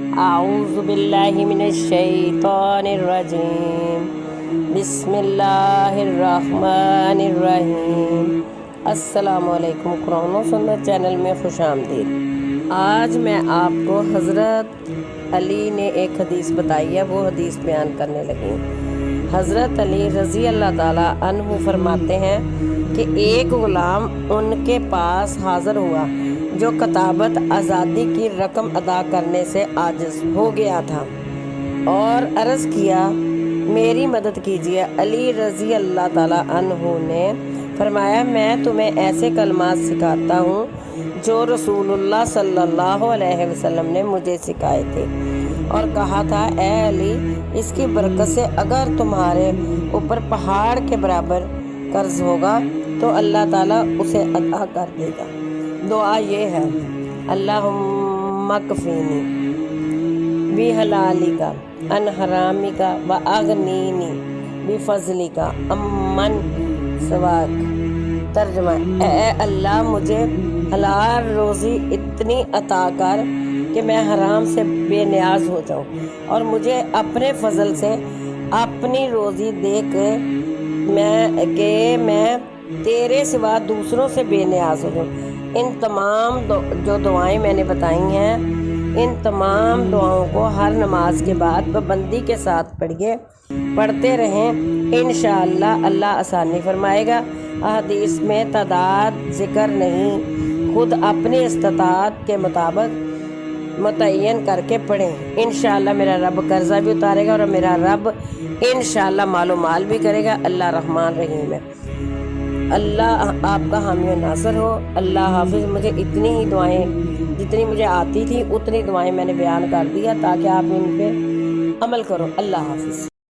اعوذ باللہ من الشیطان الرجیم، بسم اللہ الرحمن الرحیم۔ السلام علیکم، قرآن و سنت چینل میں خوش آمدید۔ آج میں آپ کو حضرت علی نے ایک حدیث بتائی ہے، وہ حدیث بیان کرنے لگی۔ حضرت علی رضی اللہ تعالیٰ عنہ فرماتے ہیں کہ ایک غلام ان کے پاس حاضر ہوا جو کتابت آزادی کی رقم ادا کرنے سے عاجز ہو گیا تھا اور عرض کیا میری مدد کیجیے۔ علی رضی اللہ تعالیٰ عنہ نے فرمایا میں تمہیں ایسے کلمات سکھاتا ہوں جو رسول اللہ صلی اللہ علیہ وسلم نے مجھے سکھائے تھے اور کہا تھا اے علی اس کی برکت سے اگر تمہارے اوپر پہاڑ کے برابر قرض ہوگا تو اللہ تعالیٰ اسے ادا کر دے گا۔ دعا یہ ہے اللہم اکفینی بحلالک عن حرامک واغنینی بفضلک عمن سواک۔ ترجمہ، اے اللہ مجھے حلال روزی اتنی عطا کر کہ میں حرام سے بے نیاز ہو جاؤں اور مجھے اپنے فضل سے اپنی روزی دے کے میں تیرے سوا دوسروں سے بے نیاز ہو جاؤں۔ ان تمام جو دعائیں میں نے بتائی ہیں، ان تمام دعاؤں کو ہر نماز کے بعد پابندی کے ساتھ پڑھتے رہیں، انشاءاللہ اللہ آسانی فرمائے گا۔ احادیث میں تعداد ذکر نہیں، خود اپنی استطاعت کے مطابق متعین کر کے پڑھیں۔ انشاءاللہ میرا رب قرضہ بھی اتارے گا اور میرا رب انشاءاللہ مال و مال بھی کرے گا۔ اللہ رحمان رحیم ہے، اللہ آپ کا حامی و ناصر ہو۔ اللہ حافظ۔ مجھے اتنی ہی دعائیں جتنی مجھے آتی تھی اتنی دعائیں میں نے بیان کر دیا تاکہ آپ ان پہ عمل کرو۔ اللہ حافظ۔